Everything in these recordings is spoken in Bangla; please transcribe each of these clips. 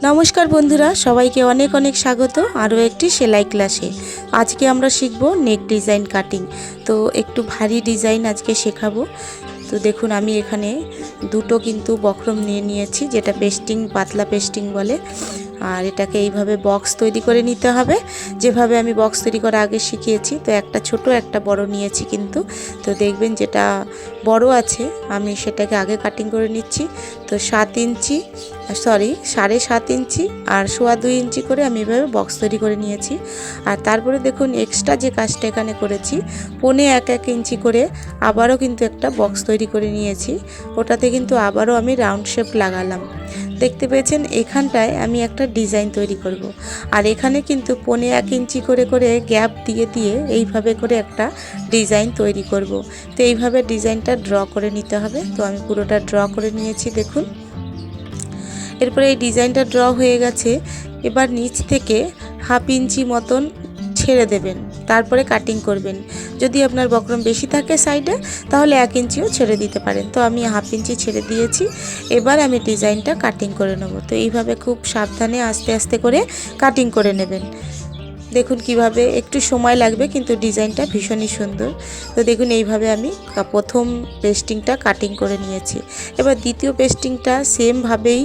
নমস্কার বন্ধুরা, সবাইকে অনেক অনেক স্বাগত আরও একটি সেলাই ক্লাসে। আজকে আমরা শিখব নেক ডিজাইন কাটিং। তো একটু ভারী ডিজাইন আজকে শেখাবো। তো দেখুন আমি এখানে দুটো কিন্তু বক্রম নিয়ে নিয়েছি, যেটা পেস্টিং, পাতলা পেস্টিং বলে। আর এটাকে এইভাবে বক্স তৈরি করে নিতে হবে, যেভাবে আমি বক্স তৈরি করা আগে শিখিয়েছি। তো একটা ছোট একটা বড় নিয়েছি কিন্তু। তো দেখবেন যেটা বড় আছে আমি সেটাকে আগে কাটিং করে নিচ্ছি। তো 7 ইঞ্চি 7.5 ইঞ্চি আর 2.25 ইঞ্চি করে আমি এভাবে বক্স তৈরি করে নিয়েছি। আর তারপরে দেখুন এক্সট্রা যে কাজটা এখানে করেছি, 1.25 ইঞ্চি করে আবারও কিন্তু একটা বক্স তৈরি করে নিয়েছি। ওটাতে কিন্তু আবারও আমি রাউন্ড শেপ লাগালাম। দেখতে পেয়েছেন এখানটায় আমি একটা ডিজাইন তৈরি করব। আর এখানে কিন্তু 1.25 ইঞ্চি করে করে গ্যাপ দিয়ে দিয়ে এইভাবে করে একটা ডিজাইন তৈরি করব। তো এইভাবে ডিজাইনটা ড্র করে নিতে হবে। তো আমি পুরোটা ড্র করে নিয়েছি দেখুন। এরপরে এই ডিজাইনটা ড্র হয়ে গেছে। এবার নিচ থেকে 1/2 ইঞ্চি মতন ছেড়ে দেবেন, তারপরে কাটিং করবেন। যদি আপনার বক্রম বেশি থাকে সাইডে, তাহলে 1 ইঞ্চিও ছেড়ে দিতে পারেন। তো আমি 1/2 ইঞ্চি ছেড়ে দিয়েছি। এবার আমি ডিজাইনটা কাটিং করে নেব। তো এইভাবে খুব সাবধানে আস্তে আস্তে করে কাটিং করে নেবেন। দেখুন কিভাবে, একটু সময় লাগবে কিন্তু ডিজাইনটা ভীষণই সুন্দর। তো দেখুন এইভাবে আমি প্রথম পেস্টিংটা কাটিং করে নিয়েছি। এবার দ্বিতীয় পেস্টিংটা সেমভাবেই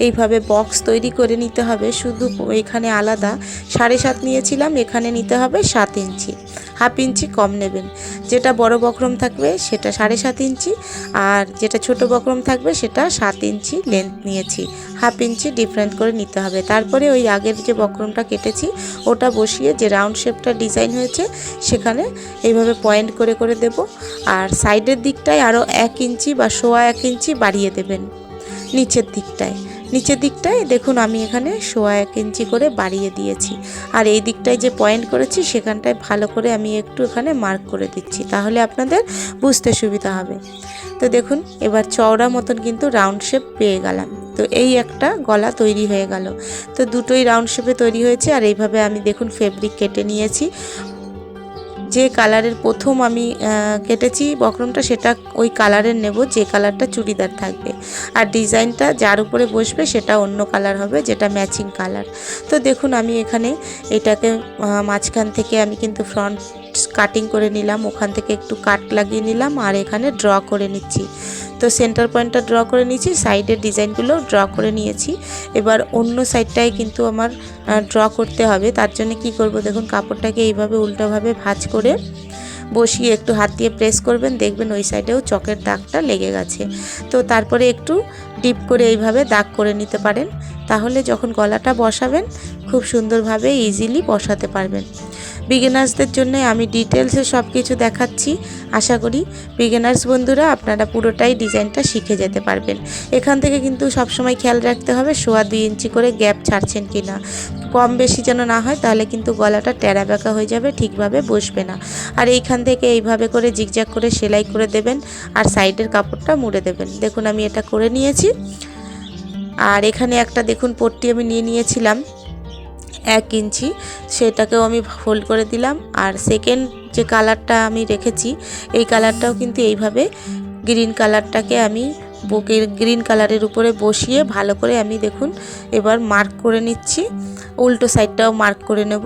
এইভাবে বক্স তৈরি করে নিতে হবে। শুধু এখানে আলাদা 7.5 নিয়েছিলাম, এখানে নিতে হবে 7 ইঞ্চি, 1/2 ইঞ্চি কম নেবেন। যেটা বড় বক্রম থাকবে সেটা 7.5 ইঞ্চি, আর যেটা ছোট বক্রম থাকবে সেটা 7 ইঞ্চি লেন্থ নিয়েছি। 1/2 ইঞ্চি ডিফারেন্ট করে নিতে হবে। তারপরে ওই আগের যে বক্রমটা কেটেছি ওটা বসিয়ে যে রাউন্ড শেপটা ডিজাইন হয়েছে সেখানে এইভাবে পয়েন্ট করে করে দেব। আর সাইডের দিকটায় আরও 1 ইঞ্চি বা 1.25 ইঞ্চি বাড়িয়ে দেবেন। নিচের দিকটায় দেখুন আমি এখানে 1.25 ইঞ্চি করে বাড়িয়ে দিয়েছি। আর এই দিকটায় যে পয়েন্ট করেছি সেখানটায় ভালো করে আমি একটু এখানে মার্ক করে দিচ্ছি, তাহলে আপনাদের বুঝতে সুবিধা হবে। তো দেখুন এবার চওড়া মতন কিন্তু রাউন্ড শেপ পেয়ে গেলাম। তো এই একটা গলা তৈরি হয়ে গেল। তো দুটোই রাউন্ড শেপে তৈরি হয়েছে। আর এইভাবে আমি দেখুন ফেব্রিক কেটে নিয়েছি। যে কালারের প্রথম আমি কেটেছি বক্রমটা, সেটা ওই কালারের নেব যে কালারটা চুড়িদার থাকবে। আর ডিজাইনটা যার উপরে বসবে সেটা অন্য কালার হবে, যেটা ম্যাচিং কালার। তো দেখুন আমি এখানে এটাকে মাঝখান থেকে আমি কিন্তু ফ্রন্ট কাটিং করে নিলাম, ওখান থেকে একটু কাট লাগিয়ে নিলাম আর এখানে ড্র করে নিচ্ছি। তো সেন্টার পয়েন্টটা ড্র করে নিয়েছি, সাইডের ডিজাইনগুলো ড্র করে নিয়েছি। এবার অন্য সাইডটাই কিন্তু আমার ড্র করতে হবে। তার জন্য কি করব, দেখুন কাপড়টাকে এইভাবে উল্টোভাবে ভাঁজ করে বসিয়ে একটু হাত দিয়ে প্রেস করবেন, দেখবেন ওই সাইডেও চকের দাগটা লেগে গেছে। তো তারপরে একটু ডিপ করে এইভাবে দাগ করে নিতে পারেন, তাহলে যখন গলাটা বসাবেন খুব সুন্দরভাবে ইজিলি বসাতে পারবেন। বিগিনার্সদের জন্য আমি ডিটেলসে সব কিছু দেখাচ্ছি। আশা করি বিগিনার্স বন্ধুরা আপনারা পুরোটাই ডিজাইনটা শিখে যেতে পারবেন। এখান থেকে কিন্তু সবসময় খেয়াল রাখতে হবে 2.25 ইঞ্চি করে গ্যাপ ছাড়ছেন কি না, কম বেশি যেন না হয়, তাহলে কিন্তু গলাটা টেরা বেঁকা হয়ে যাবে, ঠিকভাবে বসবে না। আর এইখান থেকে এইভাবে করে জিগজ্যাগ করে সেলাই করে দেবেন আর সাইডের কাপড়টা মুড়ে দেবেন। দেখুন আমি এটা করে নিয়েছি। আর এখানে একটা দেখুন পট্টি আমি নিয়ে নিয়েছিলাম 1 ইঞ্চি, সেটাকেও আমি ফোল্ড করে দিলাম। আর সেকেন্ড যে কালারটা আমি রেখেছি এই কালারটাও কিন্তু এইভাবে গ্রিন কালারটাকে আমি বুকের গ্রিন কালারের উপরে বসিয়ে ভালো করে আমি দেখুন এবার মার্ক করে নিচ্ছি। উল্টো সাইডটাও মার্ক করে নেব।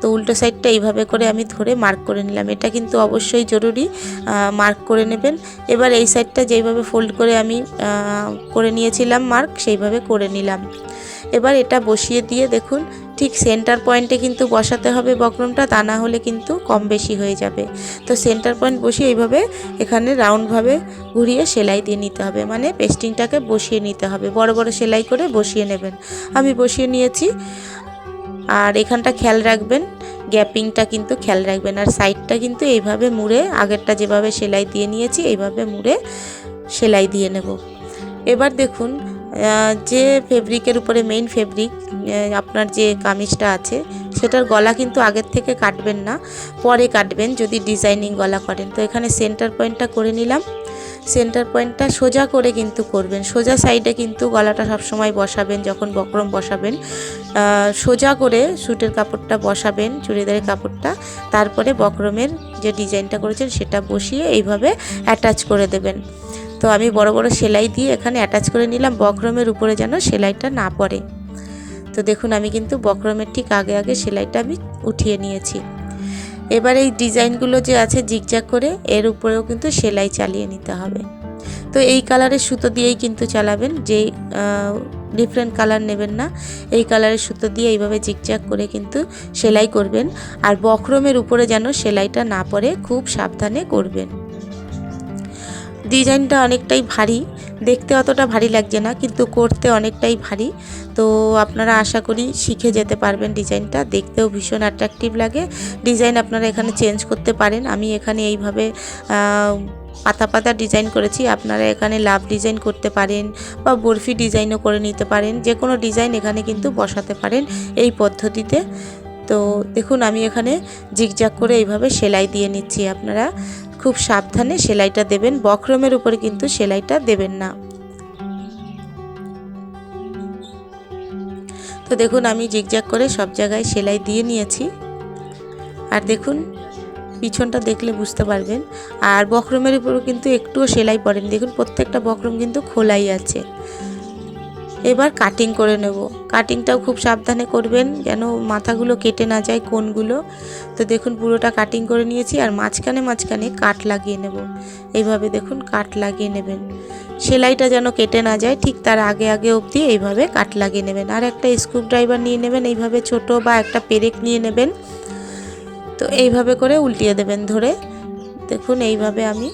তো উল্টো সাইডটা এইভাবে করে আমি ধরে মার্ক করে নিলাম। এটা কিন্তু অবশ্যই জরুরি, মার্ক করে নেবেন। এবার এই সাইডটা যেইভাবে ফোল্ড করে আমি করে নিয়েছিলাম মার্ক, সেইভাবে করে নিলাম। এবার এটা বসিয়ে দিয়ে দেখুন ঠিক সেন্টার পয়েন্টে কিন্তু বসাতে হবে বক্রমটা, তা না হলে কিন্তু কম বেশি হয়ে যাবে। তো সেন্টার পয়েন্ট বসিয়ে এইভাবে এখানে রাউন্ডভাবে ঘুরিয়ে সেলাই দিয়ে নিতে হবে, মানে পেস্টিংটাকে বসিয়ে নিতে হবে, বড় বড় সেলাই করে বসিয়ে নেবেন। আমি বসিয়ে নিয়েছি। আর এখানটা খেয়াল রাখবেন, গ্যাপিংটা কিন্তু খেয়াল রাখবেন। আর সাইডটা কিন্তু এইভাবে মুড়ে, আগেরটা যেভাবে সেলাই দিয়ে নিয়েছি এইভাবে মুড়ে সেলাই দিয়ে নেব। এবার দেখুন যে ফেব্রিকের উপরে মেইন ফেব্রিক আপনার যে কামিজটা আছে সেটার গলা কিন্তু আগের থেকে কাটবেন না, পরে কাটবেন যদি ডিজাইনিং গলা করেন। তো এখানে সেন্টার পয়েন্টটা করে নিলাম। সেন্টার পয়েন্টটা সোজা করে কিন্তু করবেন, সোজা সাইডে কিন্তু গলাটা সবসময় বসাবেন। যখন বক্রম বসাবেন সোজা করে স্যুটের কাপড়টা বসাবেন, চুড়িদারের কাপড়টা, তারপরে বক্রমের যে ডিজাইনটা করেছেন সেটা বসিয়ে এইভাবে অ্যাটাচ করে দেবেন। তো আমি বড় বড় সেলাই দিয়ে এখানে অ্যাটাচ করে নিলাম, বক্রমের উপরে যেন সেলাইটা না পড়ে। তো দেখুন আমি কিন্তু বক্রমের ঠিক আগে আগে সেলাইটা আমি উঠিয়ে নিয়েছি। এবার এই ডিজাইনগুলো যে আছে জিগজ্যাগ করে এর উপরেও কিন্তু সেলাই চালিয়ে নিতে হবে। তো এই কালারের সুতো দিয়েই কিন্তু চালাবেন, যে ডিফারেন্ট কালার নেবেন না, এই কালারের সুতো দিয়ে এইভাবে জিগজ্যাগ করে কিন্তু সেলাই করবেন। আর বক্রমের উপরে যেন সেলাইটা না পড়ে, খুব সাবধানে করবেন। ডিজাইনটা অনেকটাই ভারী, দেখতে অতটা ভারী লাগছে না, কিন্তু করতে অনেকটাই ভারী। তো আপনারা আশা করি শিখে যেতে পারবেন। ডিজাইনটা দেখতেও ভীষণ অ্যাট্রাকটিভ লাগে। ডিজাইন আপনারা এখানে চেঞ্জ করতে পারেন। আমি এখানে এইভাবে পাতা পাতা ডিজাইন করেছি, আপনারা এখানে লাভ ডিজাইন করতে পারেন বা বরফি ডিজাইনও করে নিতে পারেন। যে কোনো ডিজাইন এখানে কিন্তু বসাতে পারেন এই পদ্ধতিতে। তো দেখুন আমি এখানে জিগজ্যাগ করে এইভাবে সেলাই দিয়ে নিচ্ছি। আপনারা খুব সাবধানে সেলাইটা দেবেন, বক্রমের উপরে কিন্তু সেলাইটা দেবেন না। তো দেখুন আমি জিগজ্যাগ করে সব জায়গায় সেলাই দিয়ে নিয়েছি। আর দেখুন পিছনটা দেখলে বুঝতে পারবেন। আর বক্রমের উপরও কিন্তু একটুও সেলাই পড়েনি, দেখুন প্রত্যেকটা বক্রম কিন্তু খোলাই আছে। এবার কাটিং করে নেব। কাটিংটাও খুব সাবধানে করবেন যেন মাথাগুলো কেটে না যায়, কোণগুলো। তো দেখুন পুরোটা কাটিং করে নিয়েছি। আর মাঝখানে মাঝখানে কাট লাগিয়ে নেব। এইভাবে দেখুন কাট লাগিয়ে নেবেন, সেলাইটা যেন কেটে না যায়, ঠিক তার আগে আগে অবধি এইভাবে কাট লাগিয়ে নেবেন। আর একটা স্ক্রু ড্রাইভার নিয়ে নেবেন এইভাবে ছোট, বা একটা পেরেক নিয়ে নেবেন। তো এইভাবে করে উল্টিয়ে দেবেন ধরে। দেখুন এইভাবে আমি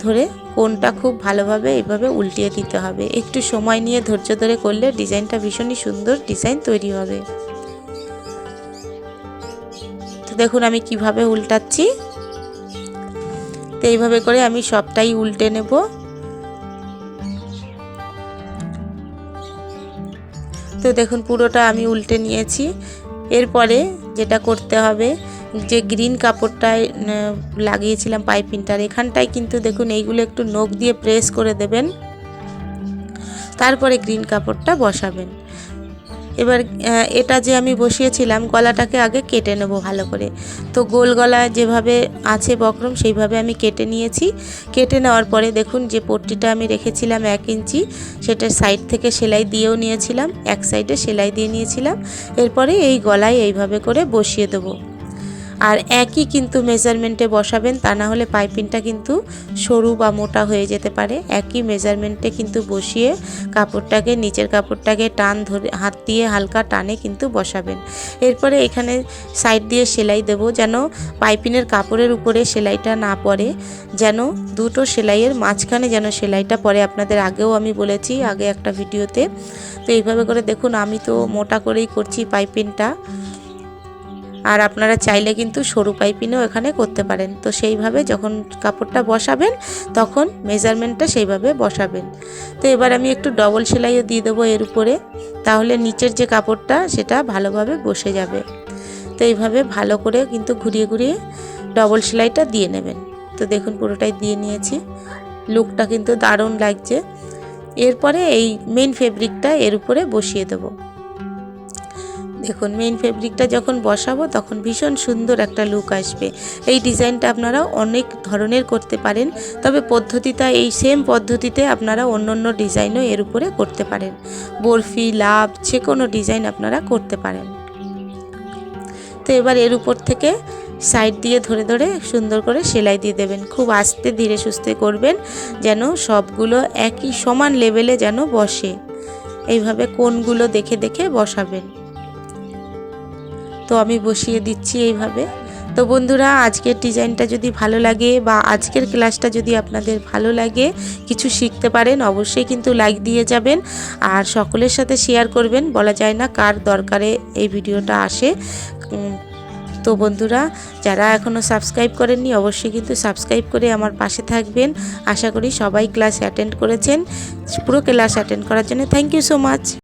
ধরে কোণটা খুব ভালোভাবে এইভাবে উল্টিয়ে দিতে হবে। একটু সময় নিয়ে ধৈর্য ধরে করলে ডিজাইনটা ভীষণই সুন্দর ডিজাইন তৈরি হবে। তো দেখুন আমি কিভাবে উল্টাচ্ছি। তো এইভাবে করে আমি সবটাই উল্টে নেব। তো দেখুন পুরোটা আমি উল্টে নিয়েছি। এরপরে যেটা করতে হবে, যে গ্রিন কাপড়টায় লাগিয়েছিলাম পাইপিংটার, এখানটায় কিন্তু দেখুন এইগুলো একটু নখ দিয়ে প্রেস করে দেবেন, তারপরে গ্রিন কাপড়টা বসাবেন। এবার এটা যে আমি বসিয়েছিলাম গলাটাকে আগে কেটে নেব ভালো করে। তো গোল গলা যেভাবে আছে বক্রম সেইভাবে আমি কেটে নিয়েছি। কেটে নেওয়ার পরে দেখুন যে পট্টিটা আমি রেখেছিলাম 1 ইঞ্চি, সেটা সাইড থেকে সেলাই দিয়েও নিয়েছিলাম, এক সাইডে সেলাই দিয়ে নিয়েছিলাম। এরপরে এই গলায় এইভাবে করে বসিয়ে দেবো। আর একই কিন্তু মেজারমেন্টে বসাবেন, তা না হলে পাইপিংটা কিন্তু সরু বা মোটা হয়ে যেতে পারে। একই মেজারমেন্টে কিন্তু বসিয়ে কাপড়টাকে, নিচের কাপড়টাকে টান ধরে হাত দিয়ে হালকা টানে কিন্তু বসাবেন। এরপরে এখানে সাইড দিয়ে সেলাই দেব, যেন পাইপিংয়ের কাপড়ের উপরে সেলাইটা না পড়ে, যেন দুটো সেলাইয়ের মাঝখানে যেন সেলাইটা পড়ে। আপনাদের আগেও আমি বলেছি আগে একটা ভিডিওতে। তো এইভাবে করে দেখুন আমি তো মোটা করেই করছি পাইপিংটা, আর আপনারা চাইলে কিন্তু সরু পাইপিংও এখানে করতে পারেন। তো সেইভাবে যখন কাপড়টা বসাবেন তখন মেজারমেন্টটা সেইভাবে বসাবেন। তো এবার আমি একটু ডবল সেলাইও দিয়ে দেবো এর উপরে, তাহলে নিচের যে কাপড়টা সেটা ভালোভাবে বসে যাবে। তো এইভাবে ভালো করে কিন্তু ঘুরিয়ে ঘুরিয়ে ডবল সেলাইটা দিয়ে নেবেন। তো দেখুন পুরোটাই দিয়ে নিয়েছি, লুকটা কিন্তু দারুণ লাগছে। এরপরে এই মেইন ফেব্রিকটা এর উপরে বসিয়ে দেবো। দেখুন মেইন ফেব্রিকটা যখন বসাবো তখন ভীষণ সুন্দর একটা লুক আসবে। এই ডিজাইনটা আপনারা অনেক ধরনের করতে পারেন, তবে পদ্ধতিটা এই সেম পদ্ধতিতে আপনারা অন্য অন্য ডিজাইনও এর উপরে করতে পারেন। বরফি, লাভ, যে কোনো ডিজাইন আপনারা করতে পারেন। তো এবার এর উপর থেকে সাইড দিয়ে ধরে ধরে সুন্দর করে সেলাই দিয়ে দেবেন। খুব আস্তে ধীরে সুস্থে করবেন, যেন সবগুলো একই সমান লেভেলে যেন বসে। এইভাবে কোণগুলো দেখে দেখে বসাবেন। তো আমি বসিয়ে দিচ্ছি এইভাবে। তো বন্ধুরা আজকের ডিজাইনটা যদি ভালো লাগে বা আজকের ক্লাসটা যদি আপনাদের ভালো লাগে, কিছু শিখতে পারেন, অবশ্যই কিন্তু লাইক দিয়ে যাবেন আর সকলের সাথে শেয়ার করবেন। বলা যায় না কার দরকারে এই ভিডিওটা আসে। তো বন্ধুরা যারা এখনও সাবস্ক্রাইব করেননি অবশ্যই কিন্তু সাবস্ক্রাইব করে আমার পাশে থাকবেন। আশা করি সবাই ক্লাস অ্যাটেন্ড করেছেন। পুরো ক্লাস অ্যাটেন্ড করার জন্য থ্যাংক ইউ সো মাচ।